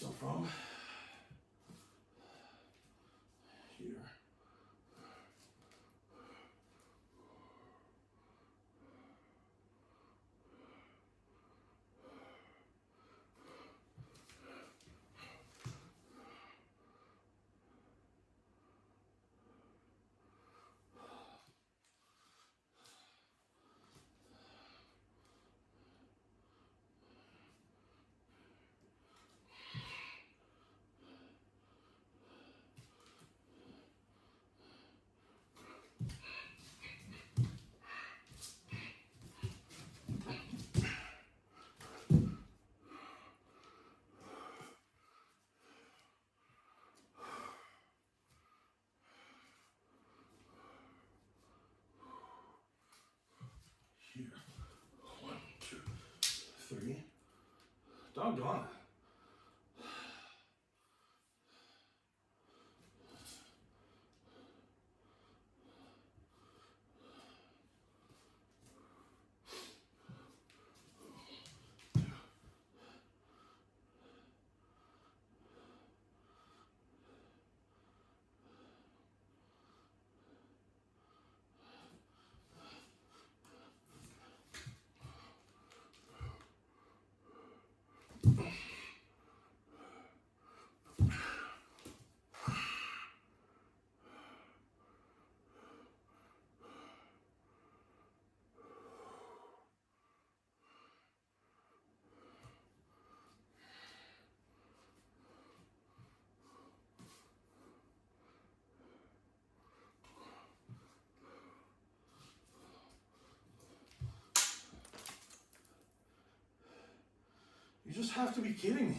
So from here, here, 1, 2, 3. Doggone it. You just have to be kidding me.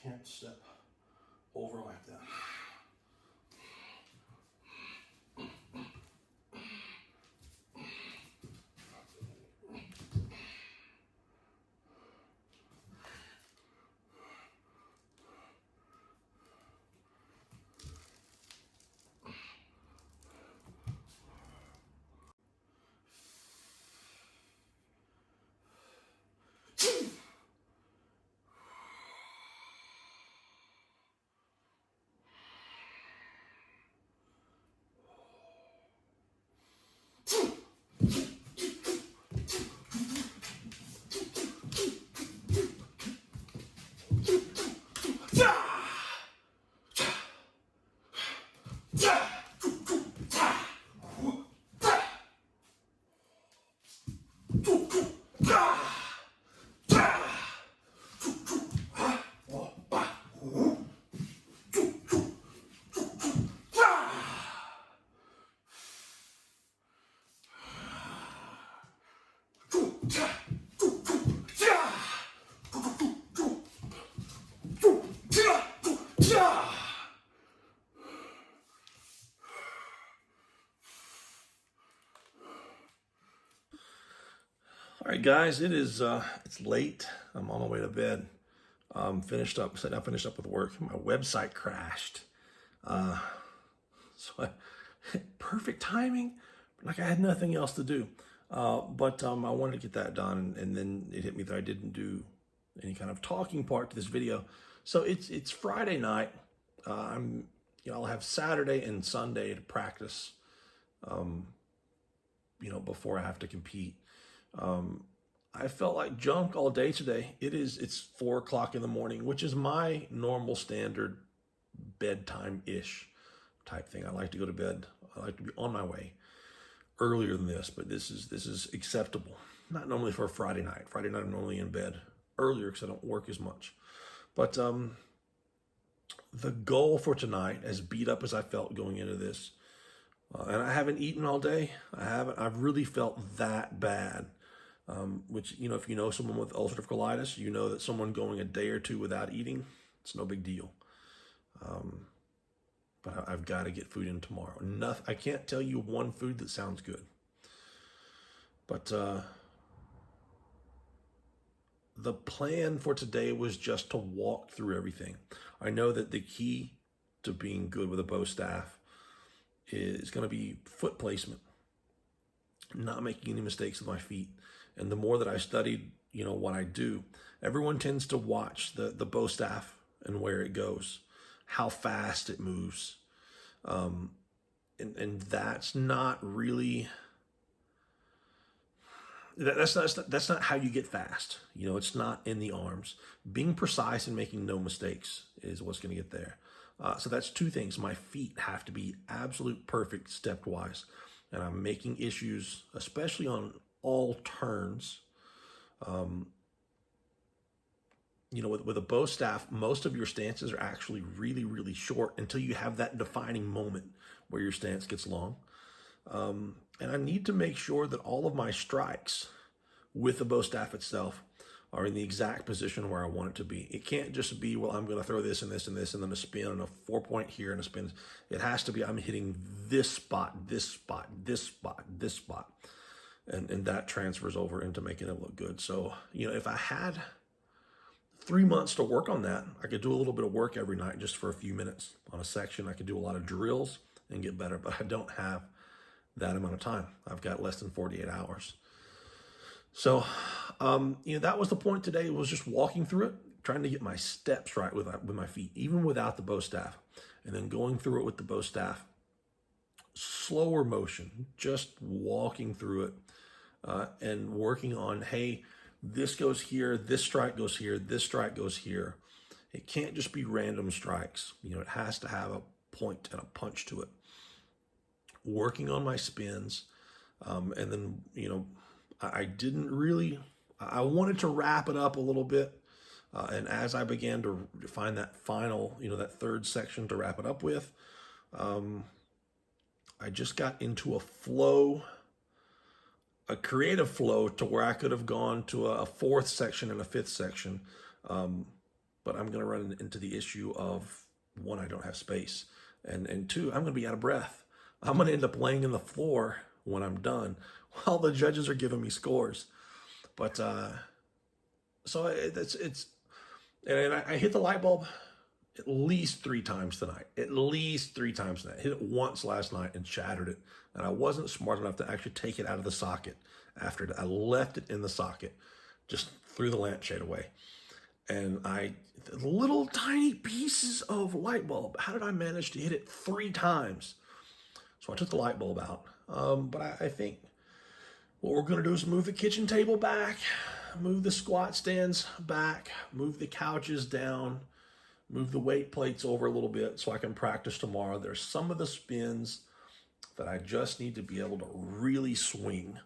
can't step over like that. All right, guys, it's late. I'm on my way to bed. Finished up with work. My website crashed. So perfect timing, like I had nothing else to do. But I wanted to get that done, and then it hit me that I didn't do any kind of talking part to this video. So it's Friday night. I'll have Saturday and Sunday to practice. Before I have to compete. I felt like junk all day today. It's 4 o'clock in the morning, which is my normal standard bedtime-ish type thing. I like to go to bed. I like to be on my way earlier than this, but this is acceptable. Not normally for a Friday night. Friday night I'm normally in bed earlier because I don't work as much. But the goal for tonight, as beat up as I felt going into this, and I haven't eaten all day. I've really felt that bad. Which, if you know someone with ulcerative colitis, you know that someone going a day or two without eating, it's no big deal. But I've got to get food in tomorrow. I can't tell you one food that sounds good. But the plan for today was just to walk through everything. I know that the key to being good with a bow staff is going to be foot placement, not making any mistakes with my feet. And the more that I studied, what I do, everyone tends to watch the bow staff and where it goes, how fast it moves. And that's not really, that's not how you get fast. It's not in the arms. Being precise and making no mistakes is what's going to get there. So that's two things. My feet have to be absolute perfect step-wise. And I'm making issues, especially on all turns. With a bow staff, most of your stances are actually really, really short until you have that defining moment where your stance gets long. And I need to make sure that all of my strikes with the bow staff itself are in the exact position where I want it to be. It can't just be, well, I'm going to throw this and this and this, and then a spin and a 4-point here and a spin. It has to be, I'm hitting this spot, this spot, this spot, this spot. And that transfers over into making it look good. So, if I had 3 months to work on that, I could do a little bit of work every night just for a few minutes on a section. I could do a lot of drills and get better, but I don't have that amount of time. I've got less than 48 hours. So, that was the point today, was just walking through it, trying to get my steps right with my feet, even without the bow staff, and then going through it with the bow staff. Slower motion, just walking through it, and working on, hey, this goes here, this strike goes here, this strike goes here. It can't just be random strikes. It has to have a point and a punch to it. Working on my spins, and then, I wanted to wrap it up a little bit. And as I began to find that final, that third section to wrap it up with, I just got into a flow, a creative flow, to where I could have gone to a fourth section and a fifth section. but I'm going to run into the issue of one, I don't have space, and two, I'm going to be out of breath. I'm going to end up laying in the floor when I'm done while the judges are giving me scores. But so it's and I hit the light bulb at least 3 times tonight. At least 3 times tonight. I hit it once last night and shattered it. And I wasn't smart enough to actually take it out of the socket after it. I left it in the socket, just threw the lampshade away. And little tiny pieces of light bulb. How did I manage to hit it 3 times? So I took the light bulb out. But I think what we're going to do is move the kitchen table back, move the squat stands back, move the couches down, move the weight plates over a little bit so I can practice tomorrow. There's some of the spins that I just need to be able to really swing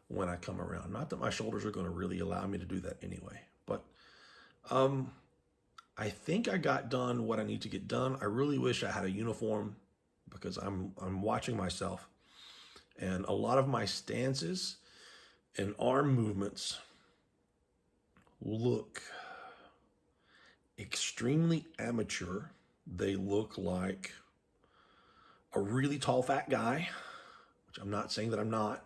when I come around. Not that my shoulders are going to really allow me to do that anyway, but I think I got done what I need to get done. I really wish I had a uniform because I'm watching myself, and a lot of my stances and arm movements look extremely amateur. They look like a really tall, fat guy, which I'm not saying that I'm not,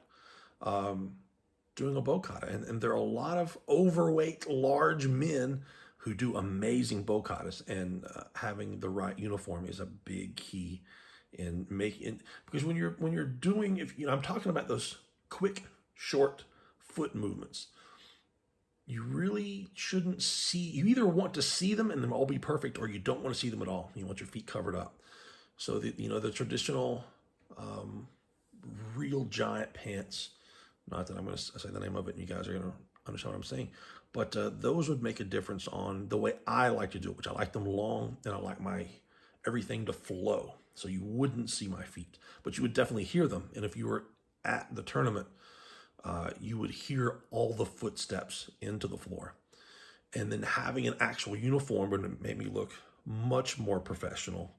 doing a bow kata. And there are a lot of overweight, large men who do amazing bow katas, and having the right uniform is a big key in making, because when you're doing, if I'm talking about those quick, short foot movements, you really shouldn't see, you either want to see them and them all be perfect, or you don't want to see them at all. You want your feet covered up. So the traditional real giant pants, not that I'm going to say the name of it and you guys are going to understand what I'm saying, but those would make a difference on the way I like to do it, which I like them long, and I like my everything to flow. So you wouldn't see my feet, but you would definitely hear them. And if you were at the tournament, you would hear all the footsteps into the floor. And then having an actual uniform would make me look much more professional.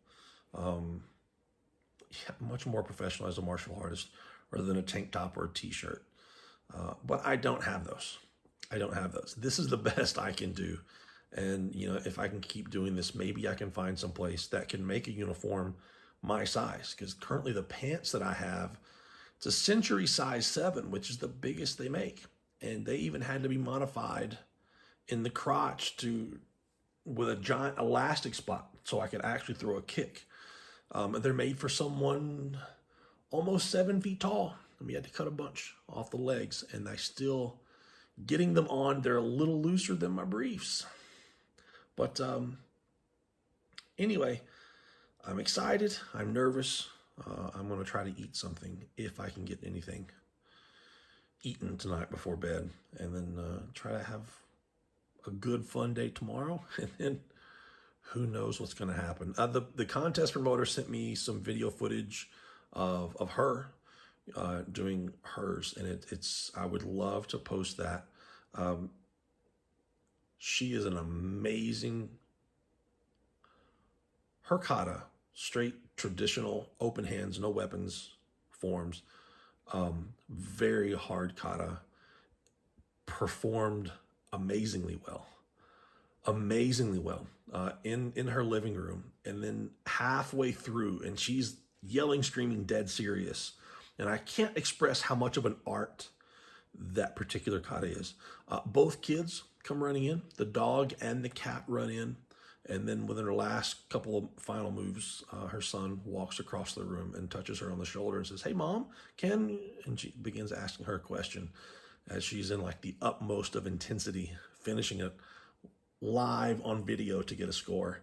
Much more professional as a martial artist rather than a tank top or a t-shirt. But I don't have those. This is the best I can do. And, if I can keep doing this, maybe I can find some place that can make a uniform my size. Because currently the pants that I have, it's a Century size 7, which is the biggest they make. And they even had to be modified in the crotch with a giant elastic spot so I could actually throw a kick. And they're made for someone almost 7 feet tall. And we had to cut a bunch off the legs, and I still getting them on. They're a little looser than my briefs. But anyway, I'm excited. I'm nervous. I'm going to try to eat something if I can get anything eaten tonight before bed, and then try to have a good, fun day tomorrow. And then who knows what's going to happen. The contest promoter sent me some video footage of her doing hers, and it's I would love to post that. She is an amazing, her kata, straight traditional open hands, no weapons forms, very hard kata, performed amazingly well in her living room. And then halfway through, and she's yelling, screaming, dead serious. And I can't express how much of an art that particular kata is. Both kids come running in. The dog and the cat run in. And then within her last couple of final moves, her son walks across the room and touches her on the shoulder and says, "Hey, Mom, and she begins asking her a question as she's in like the utmost of intensity, finishing it live on video to get a score.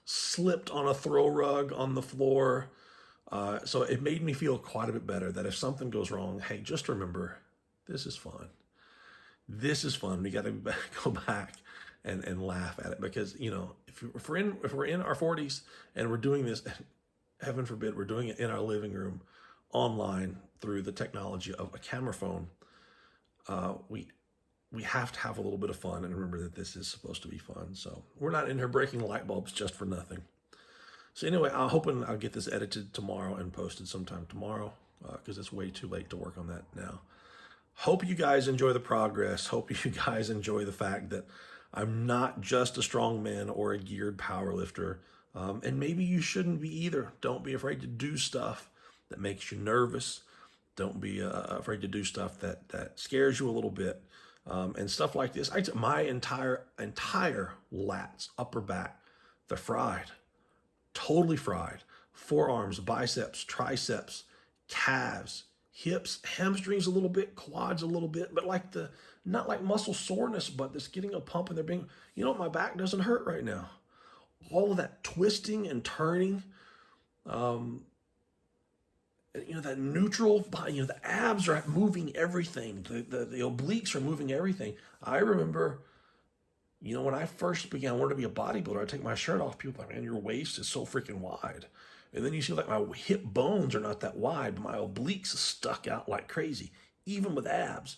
Slipped on a throw rug on the floor. So it made me feel quite a bit better that if something goes wrong, hey, just remember, this is fun. This is fun. We got to go back and laugh at it, because if we're in our 40s and we're doing this, heaven forbid, we're doing it in our living room online through the technology of a camera phone. We have to have a little bit of fun and remember that this is supposed to be fun. So we're not in here breaking light bulbs just for nothing. So anyway, I'm hoping I'll get this edited tomorrow and posted sometime tomorrow, because it's way too late to work on that now. Hope you guys enjoy the progress. Hope you guys enjoy the fact that I'm not just a strongman or a geared power lifter. And maybe you shouldn't be either. Don't be afraid to do stuff that makes you nervous. Don't be afraid to do stuff that scares you a little bit. And stuff like this. I took my entire lats, upper back, they're fried, totally fried. Forearms, biceps, triceps, calves, hips, hamstrings a little bit, quads a little bit, but like the not like muscle soreness, but this getting a pump and they're being, you know what, my back doesn't hurt right now. All of that twisting and turning, um, that neutral, the abs are moving everything. The obliques are moving everything. I remember, when I first began, I wanted to be a bodybuilder. I'd take my shirt off. People were like, man, your waist is so freaking wide. And then you see like my hip bones are not that wide, but my obliques stuck out like crazy, even with abs.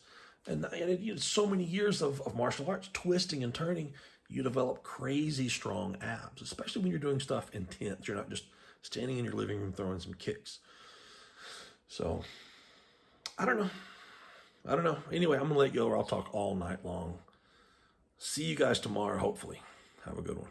So many years of martial arts, twisting and turning, you develop crazy strong abs, especially when you're doing stuff intense. You're not just standing in your living room throwing some kicks. So, I don't know. I don't know. Anyway, I'm going to let you go or I'll talk all night long. See you guys tomorrow, hopefully. Have a good one.